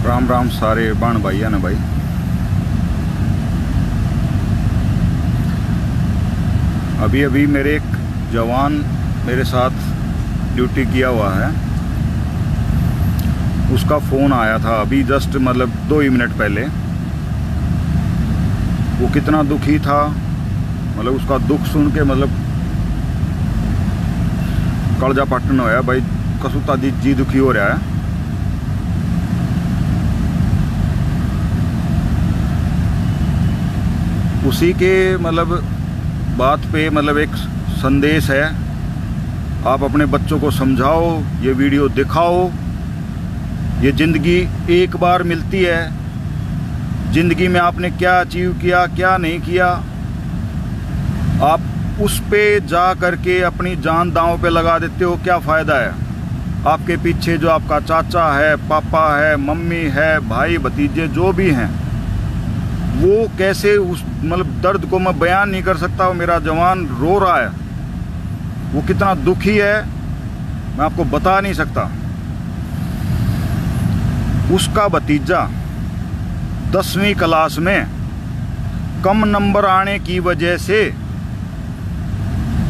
राम राम सारे बाण भाइया ने भाई। अभी अभी मेरे एक जवान मेरे साथ ड्यूटी किया हुआ है, उसका फ़ोन आया था अभी जस्ट मतलब 2 ही मिनट पहले। वो कितना दुखी था, मतलब उसका दुख सुन के मतलब कलजा पटन होया भाई। कसुता जी दुखी हो रहा है। उसी के मतलब बात पे मतलब एक संदेश है, आप अपने बच्चों को समझाओ, ये वीडियो दिखाओ। ये ज़िंदगी एक बार मिलती है, ज़िंदगी में आपने क्या अचीव किया क्या नहीं किया, आप उस पे जा करके अपनी जान दांव पे लगा देते हो, क्या फ़ायदा है। आपके पीछे जो आपका चाचा है, पापा है, मम्मी है, भाई भतीजे जो भी हैं, वो कैसे उस मतलब दर्द को मैं बयान नहीं कर सकता। मेरा जवान रो रहा है, वो कितना दुखी है मैं आपको बता नहीं सकता। उसका भतीजा 10वीं क्लास में कम नंबर आने की वजह से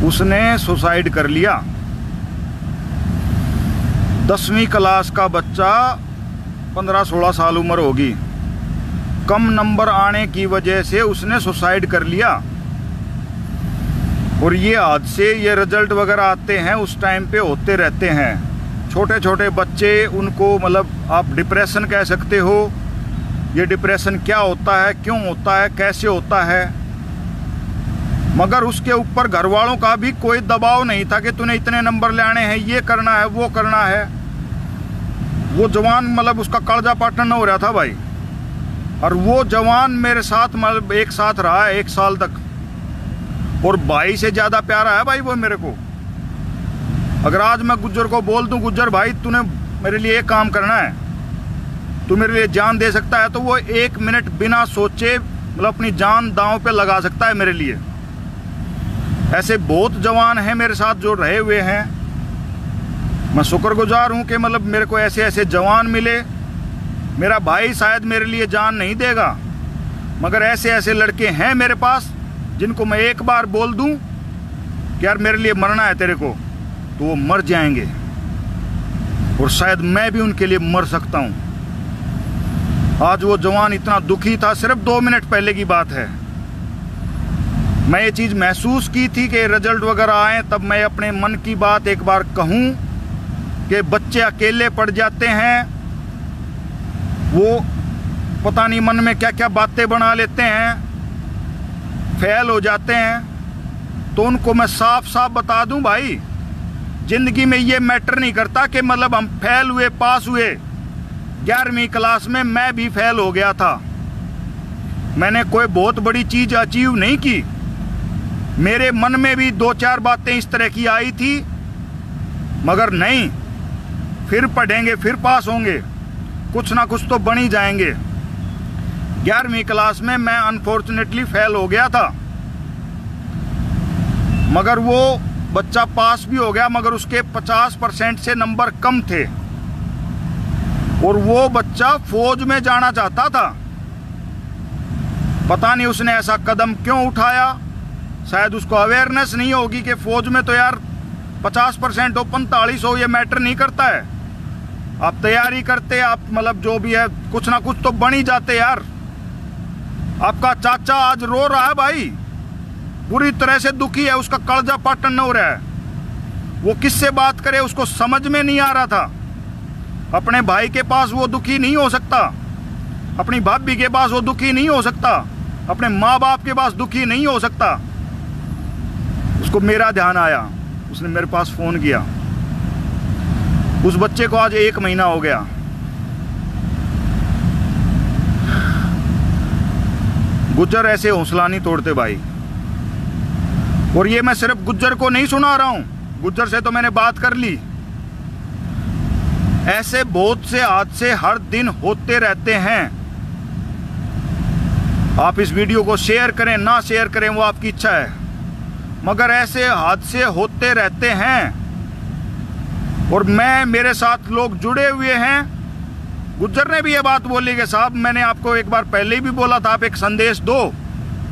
उसने सुसाइड कर लिया। 10वीं क्लास का बच्चा 15-16 साल उम्र होगी, कम नंबर आने की वजह से उसने सुसाइड कर लिया। और ये हादसे, ये रिजल्ट वगैरह आते हैं उस टाइम पे होते रहते हैं। छोटे छोटे बच्चे, उनको मतलब आप डिप्रेशन कह सकते हो। ये डिप्रेशन क्या होता है, क्यों होता है, कैसे होता है, मगर उसके ऊपर घर वालों का भी कोई दबाव नहीं था कि तूने इतने नंबर लाने हैं, ये करना है, वो करना है। वो जवान मतलब उसका कलजा पाटन हो रहा था भाई। और वो जवान मेरे साथ मतलब एक साथ रहा है 1 साल तक, और भाई से ज़्यादा प्यारा है भाई वो मेरे को। अगर आज मैं गुज्जर को बोल दूं, गुज्जर भाई तूने मेरे लिए एक काम करना है, तू मेरे लिए जान दे सकता है, तो वो 1 मिनट बिना सोचे मतलब अपनी जान दांव पे लगा सकता है मेरे लिए। ऐसे बहुत जवान हैं मेरे साथ जो रहे हुए हैं। मैं शुक्रगुजार हूं कि मतलब मेरे को ऐसे ऐसे जवान मिले। मेरा भाई शायद मेरे लिए जान नहीं देगा, मगर ऐसे ऐसे लड़के हैं मेरे पास जिनको मैं एक बार बोल दूं कि यार मेरे लिए मरना है तेरे को, तो वो मर जाएंगे। और शायद मैं भी उनके लिए मर सकता हूं। आज वो जवान इतना दुखी था, सिर्फ 2 मिनट पहले की बात है। मैं ये चीज़ महसूस की थी कि रिजल्ट वगैरह आए, तब मैं अपने मन की बात एक बार कहूं कि बच्चे अकेले पड़ जाते हैं, वो पता नहीं मन में क्या क्या बातें बना लेते हैं, फेल हो जाते हैं। तो उनको मैं साफ साफ बता दूं भाई, ज़िंदगी में ये मैटर नहीं करता कि मतलब हम फेल हुए पास हुए। 11वीं क्लास में मैं भी फेल हो गया था। मैंने कोई बहुत बड़ी चीज़ अचीव नहीं की। मेरे मन में भी 2-4 बातें इस तरह की आई थी, मगर नहीं, फिर पढ़ेंगे, फिर पास होंगे, कुछ ना कुछ तो बन ही जाएंगे। 11वीं क्लास में मैं अनफॉर्चुनेटली फेल हो गया था, मगर वो बच्चा पास भी हो गया, मगर उसके 50% से नंबर कम थे। और वो बच्चा फौज में जाना चाहता था। पता नहीं उसने ऐसा कदम क्यों उठाया। शायद उसको अवेयरनेस नहीं होगी कि फौज में तो यार 50% हो 45 हो ये मैटर नहीं करता है। आप तैयारी करते, आप मतलब जो भी है कुछ ना कुछ तो बन ही जाते यार। आपका चाचा आज रो रहा है भाई, बुरी तरह से दुखी है, उसका कलजा पाटन हो रहा है। वो किससे बात करे, उसको समझ में नहीं आ रहा था। अपने भाई के पास वो दुखी नहीं हो सकता, अपनी भाभी के पास वो दुखी नहीं हो सकता, अपने माँ बाप के पास दुखी नहीं हो सकता। उसको मेरा ध्यान आया, उसने मेरे पास फ़ोन किया। उस बच्चे को आज 1 महीना हो गया। गुज्जर ऐसे हौसला नहीं तोड़ते भाई। और ये मैं सिर्फ गुज्जर को नहीं सुना रहा हूं, गुज्जर से तो मैंने बात कर ली। ऐसे बहुत से हादसे हर दिन होते रहते हैं। आप इस वीडियो को शेयर करें ना शेयर करें वो आपकी इच्छा है, मगर ऐसे हादसे होते रहते हैं। और मेरे साथ लोग जुड़े हुए हैं गुज्जर ने भी ये बात बोली कि साहब मैंने आपको एक बार पहले ही भी बोला था, आप एक संदेश दो,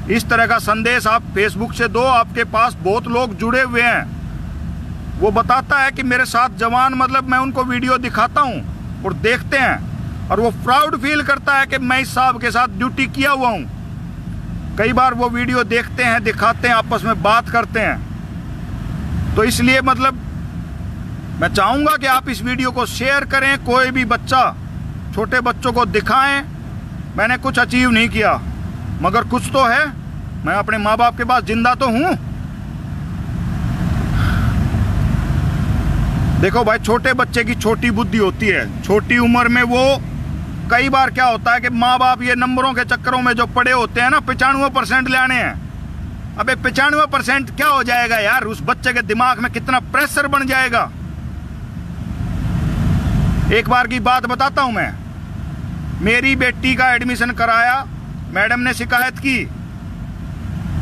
इस तरह का संदेश आप फेसबुक से दो, आपके पास बहुत लोग जुड़े हुए हैं। वो बताता है कि मेरे साथ जवान, मतलब मैं उनको वीडियो दिखाता हूँ और देखते हैं और वो प्राउड फील करता है कि मैं इस साहब के साथ ड्यूटी किया हुआ हूँ। कई बार वो वीडियो देखते हैं, दिखाते हैं, आपस में बात करते हैं। तो इसलिए मतलब मैं चाहूँगा कि आप इस वीडियो को शेयर करें, कोई भी बच्चा, छोटे बच्चों को दिखाएं। मैंने कुछ अचीव नहीं किया मगर कुछ तो है, मैं अपने माँ बाप के पास जिंदा तो हूँ। देखो भाई, छोटे बच्चे की छोटी बुद्धि होती है, छोटी उम्र में वो कई बार क्या होता है कि माँ बाप ये नंबरों के चक्करों में जो पड़े होते हैं ना, 95% लाने हैं। अबे 95% क्या हो जाएगा यार, उस बच्चे के दिमाग में कितना प्रेशर बन जाएगा। एक बार की बात बताता हूं मैं, मेरी बेटी का एडमिशन कराया, मैडम ने शिकायत की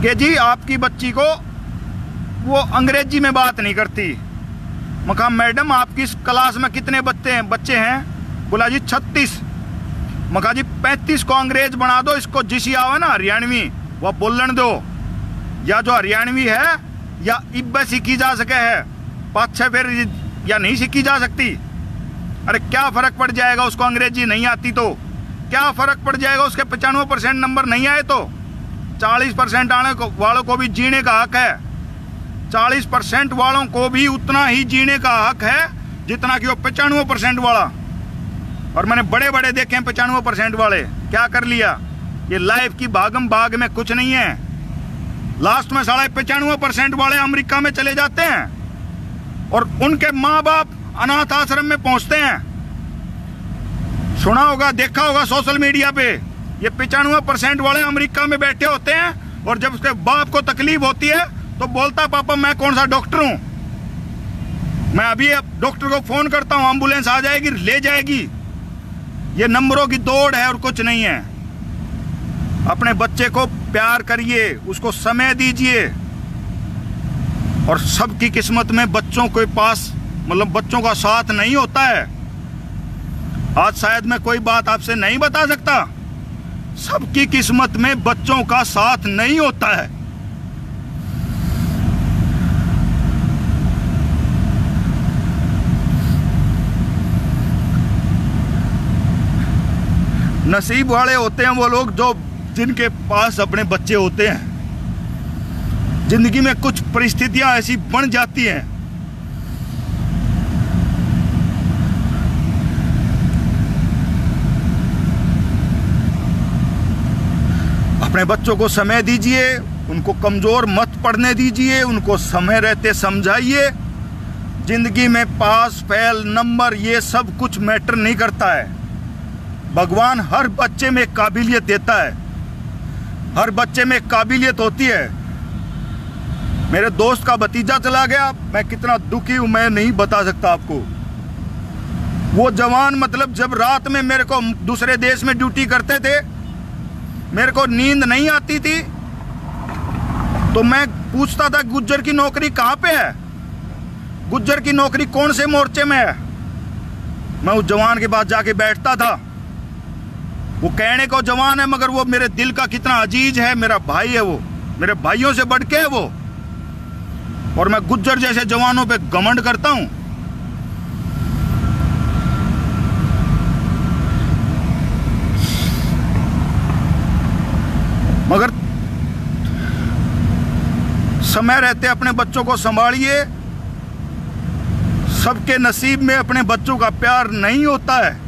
कि जी आपकी बच्ची को वो अंग्रेजी में बात नहीं करती। मैं कहा मैडम आपकी इस क्लास में कितने बच्चे हैं? बोला जी 36। मैं कहा जी 35 को अंग्रेज बना दो, इसको जिसी आवे ना हरियाणवी वह बोलन दो, या जो हरियाणवी है या इब्बे सीखी जा सके है, 5-6 फिर या नहीं सीखी जा सकती। अरे क्या फर्क पड़ जाएगा उसको अंग्रेजी नहीं आती तो? क्या फर्क पड़ जाएगा उसके 95% नंबर नहीं आए तो? 40% आने वालों को भी जीने का हक है। 40% वालों को भी उतना ही जीने का हक है जितना कि वो 95% वाला। और मैंने बड़े बड़े देखे हैं 95% वाले, क्या कर लिया? ये लाइफ की भागम भाग में कुछ नहीं है। लास्ट में 95% वाले अमेरिका में चले जाते हैं और उनके माँ बाप अनाथ आश्रम में पहुंचते हैं। सुना होगा, देखा होगा सोशल मीडिया पे, ये 95% वाले अमेरिका में बैठे होते हैं और जब उसके बाप को तकलीफ होती है तो बोलता पापा मैं कौन सा डॉक्टर हूं, मैं अभी डॉक्टर को फोन करता हूं, एम्बुलेंस आ जाएगी, ले जाएगी। ये नंबरों की दौड़ है और कुछ नहीं है। अपने बच्चे को प्यार करिए, उसको समय दीजिए। और सबकी किस्मत में बच्चों के पास मतलब बच्चों का साथ नहीं होता है। आज शायद मैं कोई बात आपसे नहीं बता सकता, सबकी किस्मत में बच्चों का साथ नहीं होता है। नसीब वाले होते हैं वो लोग जो जिनके पास अपने बच्चे होते हैं। जिंदगी में कुछ परिस्थितियां ऐसी बन जाती हैं, अपने बच्चों को समय दीजिए, उनको कमजोर मत पड़ने दीजिए, उनको समय रहते समझाइए। जिंदगी में पास फेल नंबर ये सब कुछ मैटर नहीं करता है। भगवान हर बच्चे में काबिलियत देता है, हर बच्चे में काबिलियत होती है। मेरे दोस्त का भतीजा चला गया, मैं कितना दुखी हूं मैं नहीं बता सकता आपको। वो जवान मतलब जब रात में मेरे को दूसरे देश में ड्यूटी करते थे, मेरे को नींद नहीं आती थी तो मैं पूछता था गुज्जर की नौकरी कहाँ पे है, गुज्जर की नौकरी कौन से मोर्चे में है। मैं उस जवान के पास जाके बैठता था। वो कहने को जवान है मगर वो मेरे दिल का कितना अजीज है, मेरा भाई है, वो मेरे भाइयों से बढ़ के है वो। और मैं गुज्जर जैसे जवानों पे घमंड करता हूं। मगर समय रहते अपने बच्चों को संभालिए। सबके नसीब में अपने बच्चों का प्यार नहीं होता है।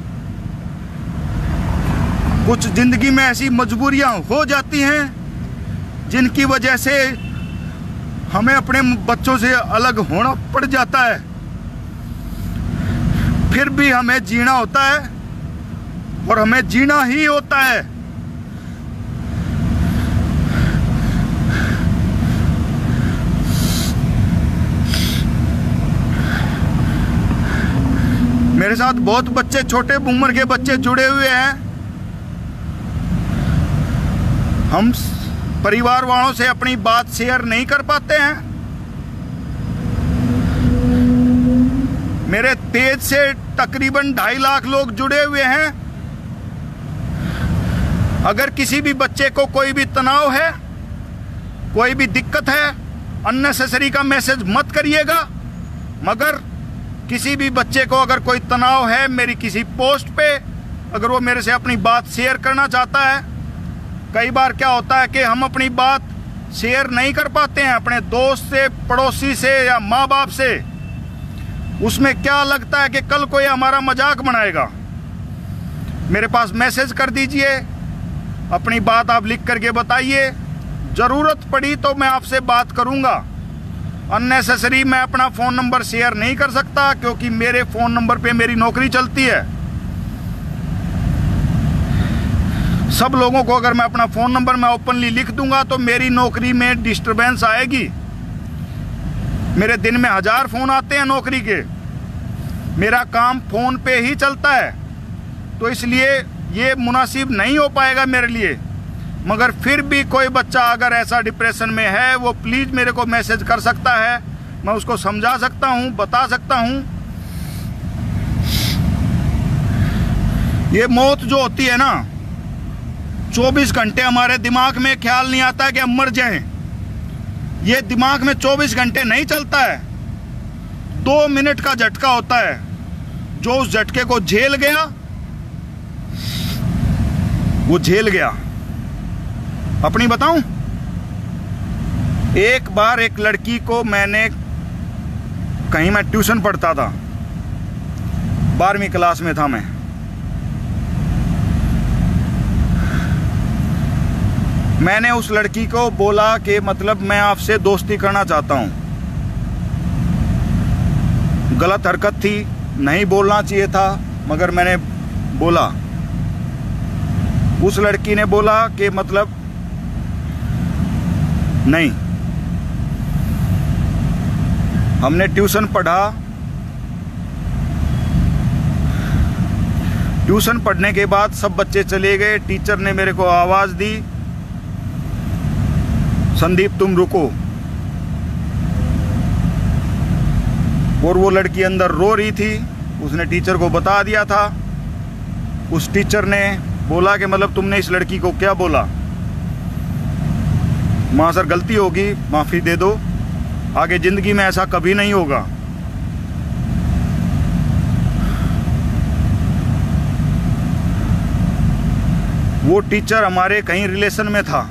कुछ जिंदगी में ऐसी मजबूरियां हो जाती हैं जिनकी वजह से हमें अपने बच्चों से अलग होना पड़ जाता है। फिर भी हमें जीना होता है और हमें जीना ही होता है। मेरे साथ बहुत बच्चे, छोटे उम्र के बच्चे जुड़े हुए हैं। हम परिवार वालों से अपनी बात शेयर नहीं कर पाते हैं। मेरे पेज से तकरीबन 2.5 लाख लोग जुड़े हुए हैं। अगर किसी भी बच्चे को कोई भी तनाव है, कोई भी दिक्कत है, अननेसेसरी का मैसेज मत करिएगा। मगर किसी भी बच्चे को अगर कोई तनाव है मेरी किसी पोस्ट पे, अगर वो मेरे से अपनी बात शेयर करना चाहता है, कई बार क्या होता है कि हम अपनी बात शेयर नहीं कर पाते हैं अपने दोस्त से, पड़ोसी से या माँ बाप से। उसमें क्या लगता है कि कल कोई हमारा मजाक बनाएगा। मेरे पास मैसेज कर दीजिए, अपनी बात आप लिख करके बताइए, ज़रूरत पड़ी तो मैं आपसे बात करूंगा। अननेसेसरी मैं अपना फ़ोन नंबर शेयर नहीं कर सकता, क्योंकि मेरे फ़ोन नंबर पे मेरी नौकरी चलती है। सब लोगों को अगर मैं अपना फ़ोन नंबर मैं ओपनली लिख दूंगा तो मेरी नौकरी में डिस्टरबेंस आएगी। मेरे दिन में 1000 फ़ोन आते हैं नौकरी के, मेरा काम फ़ोन पे ही चलता है, तो इसलिए ये मुनासिब नहीं हो पाएगा मेरे लिए। मगर फिर भी कोई बच्चा अगर ऐसा डिप्रेशन में है, वो प्लीज़ मेरे को मैसेज कर सकता है, मैं उसको समझा सकता हूँ, बता सकता हूँ। ये मौत जो होती है ना, 24 घंटे हमारे दिमाग में ख्याल नहीं आता है कि हम मर जाएं। ये दिमाग में 24 घंटे नहीं चलता है, 2 मिनट का झटका होता है। जो उस झटके को झेल गया वो झेल गया। अपनी बताऊं, एक बार एक लड़की को मैंने, कहीं मैं ट्यूशन पढ़ता था, 12वीं क्लास में था मैं, मैंने उस लड़की को बोला कि मतलब मैं आपसे दोस्ती करना चाहता हूं। गलत हरकत थी, नहीं बोलना चाहिए था, मगर मैंने बोला। उस लड़की ने बोला कि मतलब नहीं। हमने ट्यूशन पढ़ा, ट्यूशन पढ़ने के बाद सब बच्चे चले गए। टीचर ने मेरे को आवाज़ दी, संदीप तुम रुको। और वो लड़की अंदर रो रही थी, उसने टीचर को बता दिया था। उस टीचर ने बोला कि मतलब तुमने इस लड़की को क्या बोला। माँ सर गलती होगी, माफ़ी दे दो, आगे ज़िंदगी में ऐसा कभी नहीं होगा। वो टीचर हमारे कहीं रिलेशन में था,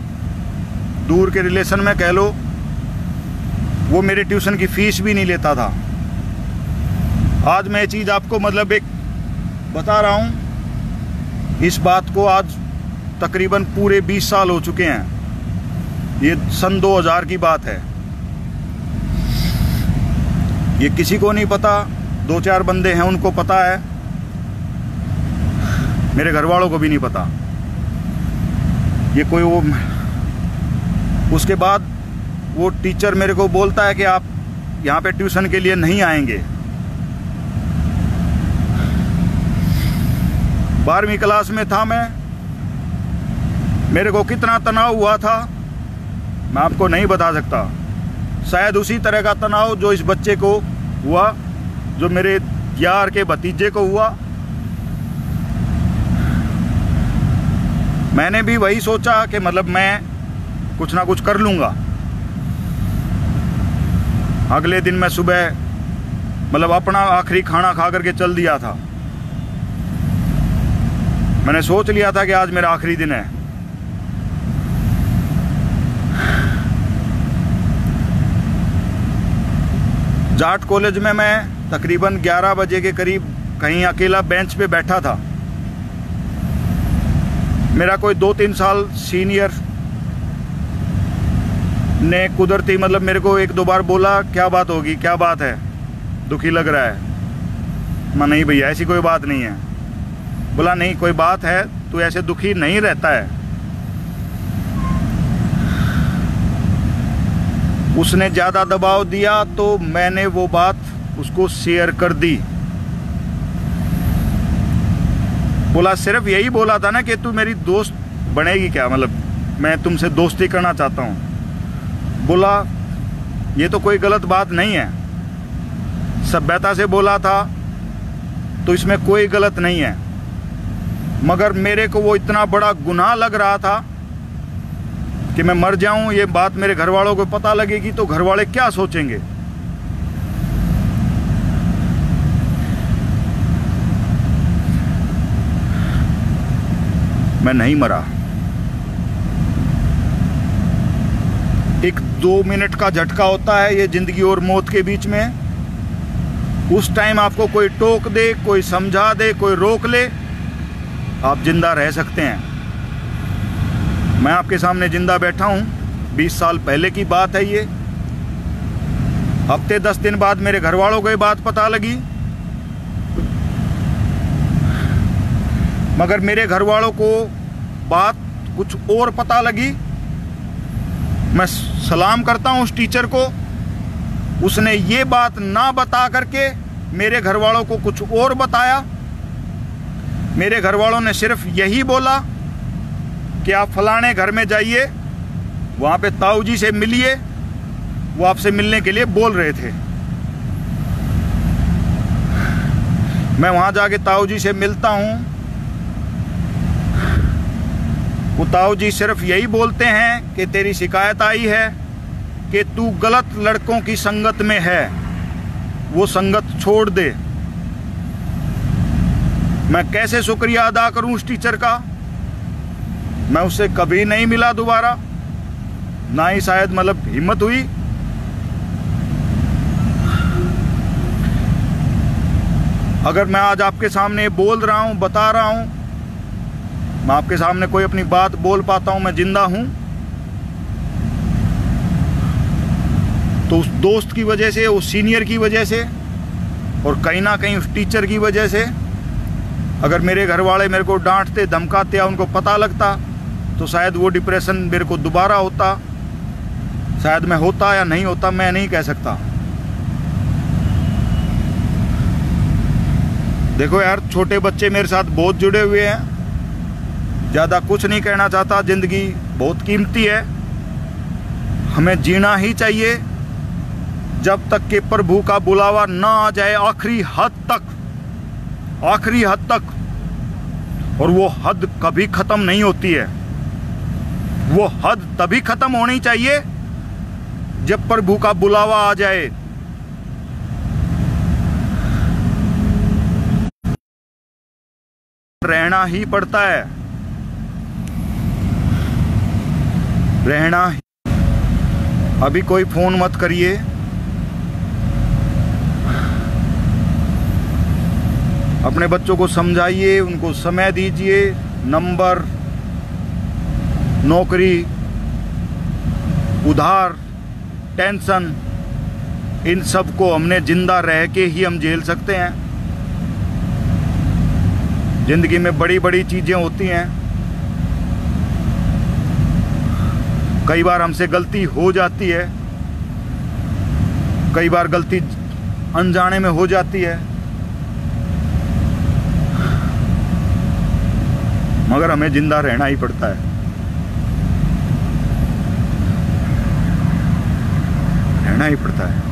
दूर के रिलेशन में कह लो। वो मेरे ट्यूशन की फ़ीस भी नहीं लेता था। आज मैं ये चीज़ आपको मतलब एक बता रहा हूँ, इस बात को आज तकरीबन पूरे 20 साल हो चुके हैं। ये सन 2000 की बात है। ये किसी को नहीं पता, 2-4 बंदे हैं उनको पता है, मेरे घर वालों को भी नहीं पता। ये कोई वो, उसके बाद वो टीचर मेरे को बोलता है कि आप यहाँ पे ट्यूशन के लिए नहीं आएंगे। 12वीं क्लास में था मैं, मेरे को कितना तनाव हुआ था मैं आपको नहीं बता सकता। शायद उसी तरह का तनाव जो इस बच्चे को हुआ, जो मेरे यार के भतीजे को हुआ। मैंने भी वही सोचा कि मतलब मैं कुछ ना कुछ कर लूँगा। अगले दिन मैं सुबह मतलब अपना आखिरी खाना खा करके चल दिया था। मैंने सोच लिया था कि आज मेरा आखिरी दिन है। जाट कॉलेज में मैं तकरीबन 11 बजे के करीब कहीं अकेला बेंच पे बैठा था। मेरा कोई 2-3 साल सीनियर ने कुदरती मतलब मेरे को 1-2 बार बोला, क्या बात होगी, क्या बात है, दुखी लग रहा है। मैं नहीं भैया ऐसी कोई बात नहीं है। बोला नहीं कोई बात है, तू ऐसे दुखी नहीं रहता है। उसने ज़्यादा दबाव दिया तो मैंने वो बात उसको शेयर कर दी। बोला सिर्फ यही बोला था ना कि तू मेरी दोस्त बनेगी क्या, मतलब मैं तुमसे दोस्ती करना चाहता हूँ। बोला ये तो कोई गलत बात नहीं है, सभ्यता से बोला था, तो इसमें कोई गलत नहीं है, मगर मेरे को वो इतना बड़ा गुनाह लग रहा था कि मैं मर जाऊं, ये बात मेरे घर वालों को पता लगेगी तो घर वाले क्या सोचेंगे। मैं नहीं मरा। 1-2 मिनट का झटका होता है ये जिंदगी और मौत के बीच में। उस टाइम आपको कोई टोक दे, कोई समझा दे, कोई रोक ले, आप जिंदा रह सकते हैं। मैं आपके सामने जिंदा बैठा हूं। 20 साल पहले की बात है ये। हफ्ते 10 दिन बाद मेरे घर वालों को ये बात पता लगी, मगर मेरे घर वालों को बात कुछ और पता लगी। मैं सलाम करता हूं उस टीचर को, उसने ये बात ना बता करके मेरे घर वालों को कुछ और बताया। मेरे घर वालों ने सिर्फ यही बोला कि आप फलाने घर में जाइए, वहाँ पे ताऊ जी से मिलिए, वो आपसे मिलने के लिए बोल रहे थे। मैं वहाँ जाके ताऊ जी से मिलता हूँ। वो ताऊ जी सिर्फ यही बोलते हैं कि तेरी शिकायत आई है कि तू गलत लड़कों की संगत में है, वो संगत छोड़ दे। मैं कैसे शुक्रिया अदा करूं उस टीचर का। मैं उससे कभी नहीं मिला दोबारा, ना ही शायद मतलब हिम्मत हुई। अगर मैं आज आपके सामने बोल रहा हूं, बता रहा हूं, मैं आपके सामने कोई अपनी बात बोल पाता हूं, मैं जिंदा हूं, तो उस दोस्त की वजह से, उस सीनियर की वजह से, और कहीं ना कहीं उस टीचर की वजह से। अगर मेरे घर वाले मेरे को डांटते, धमकाते या उनको पता लगता तो शायद वो डिप्रेशन मेरे को दोबारा होता, शायद मैं होता या नहीं होता, मैं नहीं कह सकता। देखो यार, छोटे बच्चे मेरे साथ बहुत जुड़े हुए हैं। ज़्यादा कुछ नहीं कहना चाहता। ज़िंदगी बहुत कीमती है, हमें जीना ही चाहिए जब तक कि प्रभु का बुलावा ना आ जाए, आखिरी हद तक, आखिरी हद तक। और वो हद कभी ख़त्म नहीं होती है। वो हद तभी ख़त्म होनी चाहिए जब प्रभु का बुलावा आ जाए। रहना ही पड़ता है, रहना ही। अभी कोई फोन मत करिए, अपने बच्चों को समझाइए, उनको समय दीजिए। नंबर, नौकरी, उधार, टेंशन, इन सब को हमने जिंदा रह के ही हम झेल सकते हैं। जिंदगी में बड़ी बड़ी चीजें होती हैं, कई बार हमसे गलती हो जाती है, कई बार गलती अनजाने में हो जाती है, मगर हमें जिंदा रहना ही पड़ता है, रहना ही पड़ता है।